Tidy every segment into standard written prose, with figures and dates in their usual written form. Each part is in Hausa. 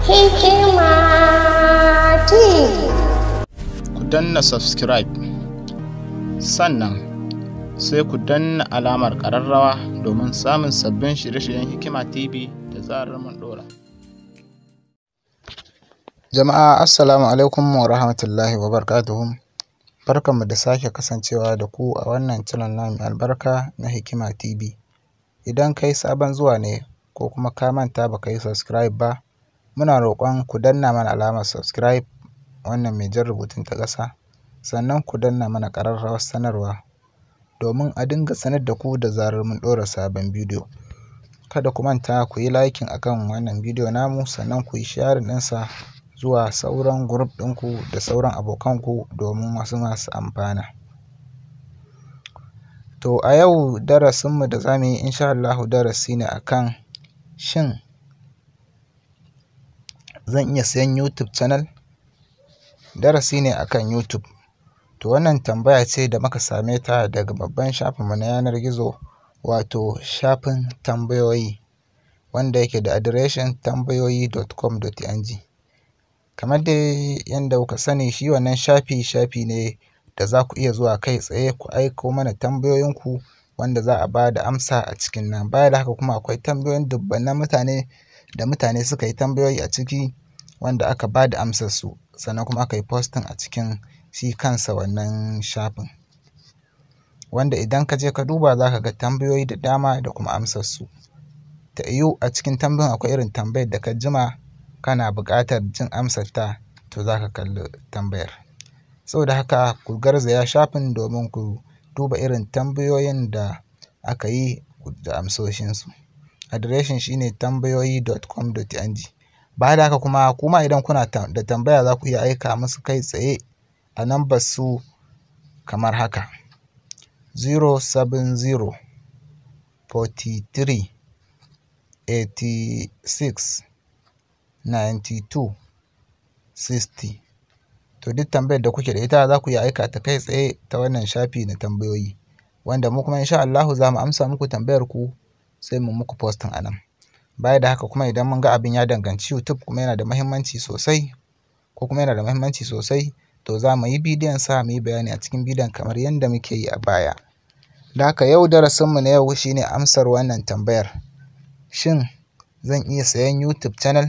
Hikima TV. Ku danna subscribe, sannan sai ku danna alamar ƙararrawa domin samun sabbin shirye-shiryen Hikima TV da zarar mun ɗora. Jama'a assalamu alaikum wa rahmatullahi wa barakatuhu. Barkanmu da sake kasancewa da ku a wannan channel na mai albarka na Hikima TV. Idan kai sabon zuwa ne ko kuma ka manta baka yi subscribe ba, muna roƙon ku danna mana alamar subscribe wannan mai jan rubutun ta ƙasa, sannan ku danna mana ƙararrawar sanarwa domin a dinga sanar da ku da zarar mun ɗora sabon bidiyo. Kada ku manta ku yi liking akan wannan bidiyo namu, sannan ku yi sharing ɗinsa zuwa sauran group ɗinku da sauran abokanku domin wasu masu amfana. To a yau darasinmu da za mu yi insha Allahu darasi ne akan shin zan iya sayan YouTube channel? Darasi ne akan YouTube. To wannan tambaya ce da muka same ta daga babban shafinmu na yanar gizo, wato shafin tambayoyi wanda yake da adireshin tambayoyi.com.ng. Kamar dai yanda kuka sani, shi wannan shafi ne da za ku iya zuwa kai tsaye ku aiko mana tambayoyinku wanda za a ba da amsa a cikin nan. Baya da haka kuma akwai tambayoyin dubbannan mutane suka yi tambayoyi a ciki wanda aka ba da amsarsu, sannan kuma aka yi posting a cikin shi kansa wannan shafin, wanda idan ka je ka duba za ka ga tambayoyi da dama da kuma amsarsu. Ta yiwu a cikin tambayoyin akwai irin tambayar da ka jima kana buƙatar jin amsarta, to za ka kalli tambayar. Saboda haka ku garzaya shafin domin ku duba irin tambayoyin da aka yi da amsoshinsu. Adireshin shi ne tambayoyi.com.ng. Baya da haka kuma idan kuna da tambaya za ku iya aika musu kai tsaye a lambar su kamar haka: 070 43 86 92 60. To duk tambayar da kuke da ita za ku iya aika ta kai tsaye ta wannan shafi na tambayoyi, wanda mu kuma insha Allahu za mu amsa muku tambayar ku sai mu muku posting a nan. Baya da haka kuma idan mun ga abin ya danganci YouTube kuma yana da muhimmanci sosai, to za mu yi bidiyon sa mu yi bayani a cikin bidiyon kamar yadda muke yi a baya. Da haka yau darasinmu na yau shine amsar wannan tambayar: shin zan iya sayan YouTube channel?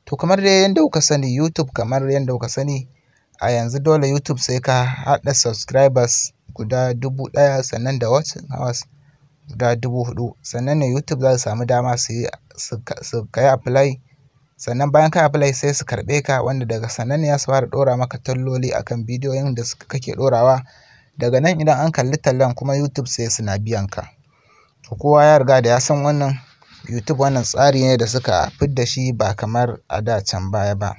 To kamar dai yadda kuka sani, YouTube kamar yadda kuka sani a yanzu dole YouTube sai ka haɗa subscribers guda 1000, sannan da watching hours guda 4000, sannan ne YouTube za su samu dama su kai apply, sannan bayan ka apply sai su karɓe ka, wanda daga sannan ne za su fara ɗora maka talloli akan bidiyoyin da kake ɗorawa. Daga nan idan an kalli tallan kuma YouTube sai suna biyan ka. To kowa ya riga da ya san wannan YouTube, wannan tsari ne da suka fidda shi ba kamar a da can baya ba.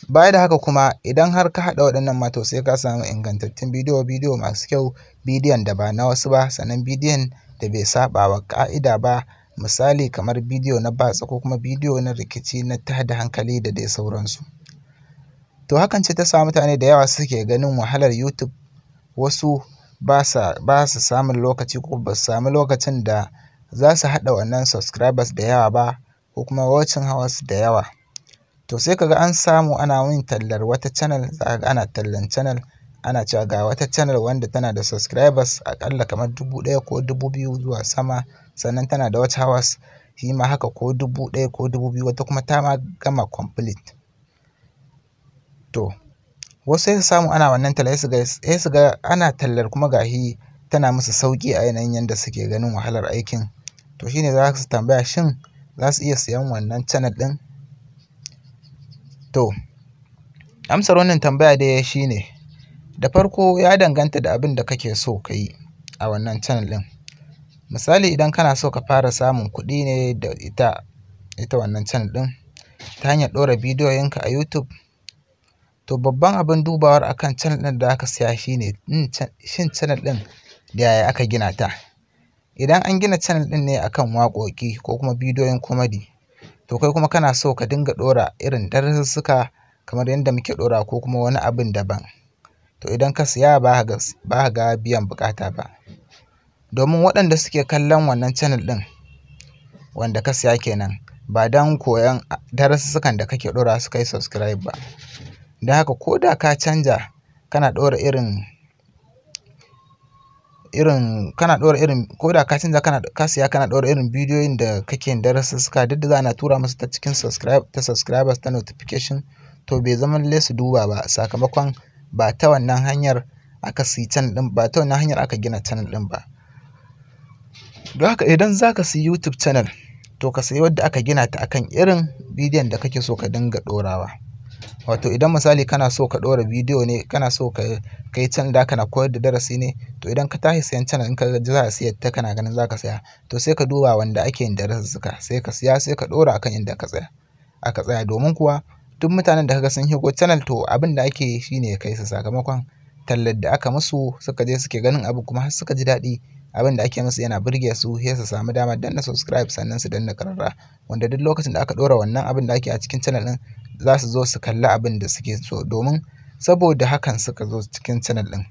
Baya da haka kuma idan har ka haɗa waɗannan ma, to sai ka samu ingantattun bidiyo masu kyau, bidiyon da ba na wasu ba, sannan bidiyon da bai saɓa wa ƙa'ida ba, misali kamar bidiyo na batsa ko kuma bidiyo na rikici na tada hankali da dai sauransu. To hakan ce ta sa mutane da yawa suke ganin wahalar YouTube. Wasu ba su samun lokaci ko ba su samu lokacin da za su haɗa wannan subscribers da yawa ba, ko kuma watching hours da yawa. To sai kaga an samu ana yin tallar wata channel, za ka ga ana tallan channel, ana cewa ga wata channel wanda tana da subscribers aƙalla kamar 1000 ko 2000 zuwa sama, sannan tana da watch hours shi ma haka ko 1000 ko 2000, wata kuma ta ma gama complete. To wasu sai su samu ana wannan talla, sai su ga ana tallar kuma gashi tana musu sauƙi a yanayin yanda suke ganin wahalar aikin. To shine za su tambaya shin za su iya siyan wannan channel ɗin? To amsar wannan tambaya dai shine, da farko ya danganta da abin da kake so ka yi a wannan channel ɗin. Misali idan kana so ka fara samun kuɗi ne da ita wannan channel ɗin ta hanyar ɗora bidiyoyinka a YouTube, to babban abin dubawar akan channel ɗin da aka siya shine shin channel ɗin da yaya aka gina ta. Idan an gina channel ɗin ne akan waƙoƙi ko kuma bidiyoyin comedy, to kai kuma kana so ka dinga ɗora irin darussuka kamar yadda muke ɗora ko kuma wani abin daban, to idan ka siya ba ka ga biyan buƙata ba. Domin waɗanda suke kallon wannan channel ɗin wanda ka siya kenan, ba don koyon darussukan da kake ɗora su kai subscribe ba. Don haka ko da ka canja kana ɗora irin ko da ka canja ka siya kana ɗora irin bidiyoyin da kake yin darussuka duk da za na tura musu ta cikin subscribers ta notification, to bai zama lallai su duba ba, sakamakon ba ta wannan hanyar aka siyi channel ɗin, ba ta wannan hanyar aka gina channel ɗin ba. Don haka idan za ka siyi YouTube channel to ka sayi wadda aka gina ta akan irin bidiyon da kake so ka dinga ɗorawa. Wato idan misali kana so ka ɗora bidiyo ne, kana so ka yi channel da kana koyar da darasi ne, to idan ka tashi sayan channel in ka ga za a siyar ta kana ganin za ka saya, to sai ka duba wanda ake yin darussuka sai ka siya sai ka ɗora akan inda aka tsaya. Domin kuwa duk mutanen da kaga sun shigo channel to abin da ake yi shine ya kai su, sakamakon tallar da aka musu suka je suke ganin abu kuma har suka ji daɗi, abin da ake musu yana burge su, sai su samu damar danna subscribe sannan su danna ƙararrawa, wanda duk lokacin da aka ɗora wannan abin da ake a cikin channel ɗin za su zo su kalli abin da suke so, domin saboda hakan suka zo cikin channel ɗin.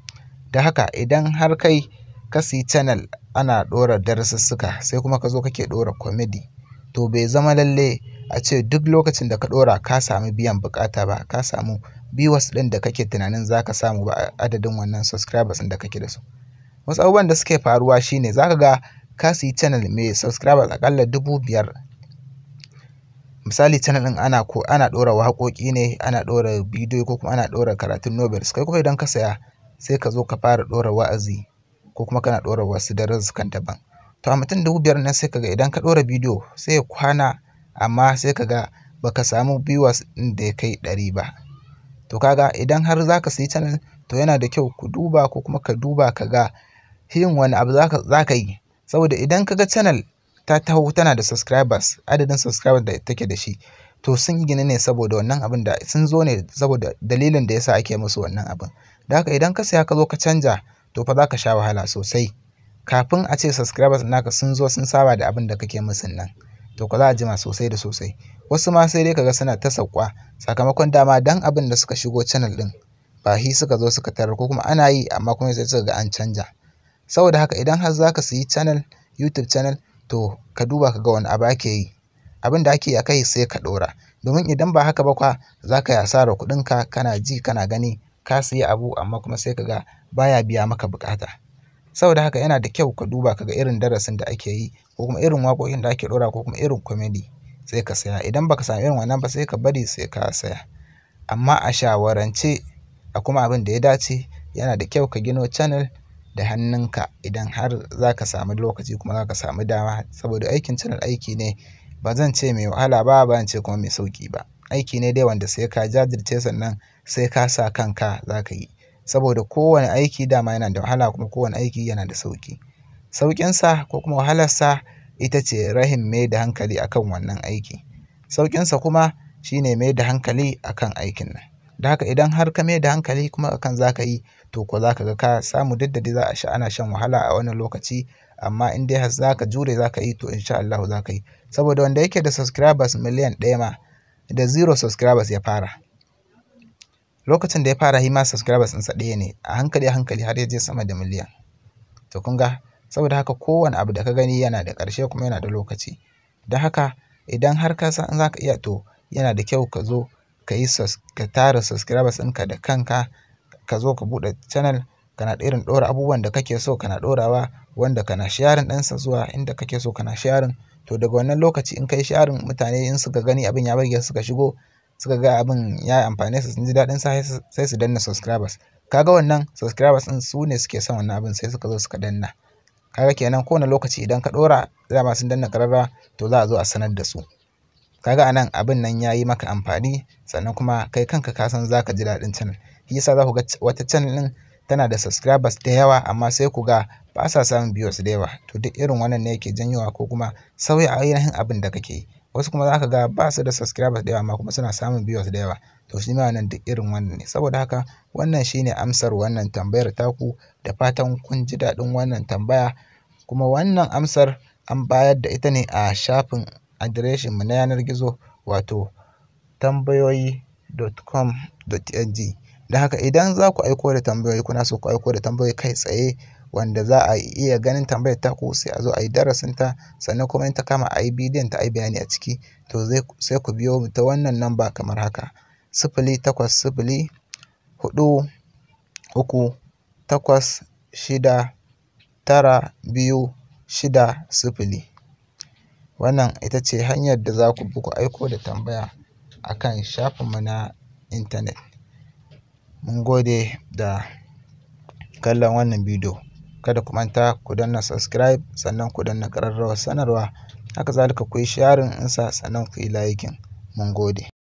Da haka idan har kai ka siyi channel ana ɗora darussuka sai kuma ka zo kake ɗora comedy, to bai zama lalle a ce duk lokacin da ka ɗora ka samu biyan buƙata ba, ka samu viewers ɗin da kake tunanin za ka samu ba adadin wannan subscribers ɗin da kake da su. Wasu abubuwan da suke faruwa shine za ka ga ka siyi channel mai subscribers aƙalla 5,000. Misali channel ɗin ana ɗora waƙoƙi ne, ana ɗora bidiyo ko kuma ana ɗora karatun novels. Kai kuma idan ka saya sai ka zo ka fara ɗora wa'azi ko kuma kana ɗora wasu darussukan daban. To a mutum 5,000 nan sai ka ga idan ka ɗora bidiyo sai ya kwana, amma sai ka ga baka samu viewers ɗin da ya kai 100 ba. To kaga idan har za ka siyi channel to yana da kyau ku duba ko kuma ka duba ka ga yin wani abu za ka yi. Saboda idan ka ga channel ta taho tana da subscribers, adadin subscribers da take da shi, to sun gina ne saboda wannan abin da sun zo ne saboda dalilin da yasa ake musu wannan abin. Da haka idan ka saya ka zo ka canja to fa za ka sha wahala sosai kafin a ce subscribers naka sun zo sun saba da abin da kake musu nan, to ko za a jima sosai da sosai. Wasu ma sai dai kaga suna ta sauka sakamakon dama dan abin da suka shigo channel ɗin ba shi suka zo suka tarar, ko kuma ana yi amma kuma sai suka ga an canja. Saboda haka idan har za ka siyi channel, YouTube channel, to ka duba ka ga wani abu ake yi, abin da ake yi a kai sai ka ɗora. Domin idan ba haka ba kwa za ka yi asarar kuɗinka, kana ji kana gani ka siya abu amma kuma sai ka ga baya biya maka buƙata. Saboda haka yana da kyau ka duba ka ga irin darasin da ake yi ko kuma irin waƙoƙin da ake ɗora ko kuma irin comedy sai ka saya. Idan baka samu irin wannan ba sai ka bari sai ka saya. Amma a shawarance a kuma abin da ya dace, yana da kyau ka gino channel da hannunka idan har za ka samu lokaci kuma za ka samu dama, saboda aikin channel aiki ne ba zan ce mai wahala ba, ba zan ce kuma mai sauƙi ba. Aiki ne dai wanda sai ka jajirce sannan sai ka sa kanka za ka yi. Saboda kowane aiki dama yana da wahala kuma kowane aiki yana da sauƙi. Sauƙinsa ko kuma wahalarsa ita ce rahin mai da hankali akan wannan aiki. Sauƙinsa kuma shine mai da hankali akan aikin nan. Da haka idan har ka mai da hankali kuma akan za ka yi, to ko za ka ga ka samu, duk da dai ana shan wahala a wannan lokaci, amma in dai har za ka jure za ka yi to insha Allah za ka yi. Saboda wanda yake da subscribers miliyan 1 ma da 0 subscribers ya fara. Lokacin da ya fara shi ma subscribers ɗinsa 1 ne, a hankali har ya je sama da miliyan. To kun ga, saboda haka kowane abu da ka gani yana da ƙarshe kuma yana da lokaci. Don haka idan har ka san za ka iya, to yana da kyau ka zo ka tara subscribers ɗinka da kanka, ka zo ka buɗe channel kana irin ɗora abubuwan da kake so kana ɗorawa, wanda kana sharing ɗinsa zuwa inda kake so kana sharing. To daga wannan lokaci in kai sharing, mutane in suka gani abin ya burge suka shigo suka ga abin ya amfane su sun ji daɗin sa sai su danna subscribers. Kaga wannan subscribers ɗin su ne suke son wannan abin sai suka zo suka danna. Kaga kenan kowane lokaci idan ka ɗora dama sun danna ƙararrawa, to za a zo a sanar da su. Kaga anan abin nan ya yi maka amfani, sannan kuma kai kanka ka san za ka ji daɗin channel. Shi yasa za ku ga wata channel ɗin tana da subscribers da yawa amma sai ku ga ba sa samun viewers da yawa. To duk irin wannan ne yake janyowa ko kuma sauya ainihin abin da kake yi. Wasu kuma za ka ga ba su da subscribers da yawa amma kuma suna samun viewers da yawa. To shi ma wannan duk irin wannan ne. Saboda haka wannan shine amsar wannan tambayar taku, da fatan kun ji daɗin wannan tambaya. Kuma wannan amsar an bayar da ita ne a shafin adireshin mu na yanar gizo, wato tambayoyi.com.ng. Da haka idan za ku aiko da tambayoyi, kuna so ku aiko da tambayoyi kai tsaye wanda za a iya ganin tambayar taku sai a zo a yi darasinta, sannan kuma in ta kama a yi bidiyon ta a yi bayani a ciki. To sai ku biyo mu ta wannan namba kamar haka: 08043869260. Wannan ita ce hanyar da za ku bi ku aiko da tambaya a kan shafinmu na intanet. Mun gode da kallon wannan bidiyo. Kada ku manta ku danna subscribe, sannan ku danna ƙararrawar sanarwa. Haka zalika ku yi sharing ɗinsa, sannan ku yi liking. Mun gode.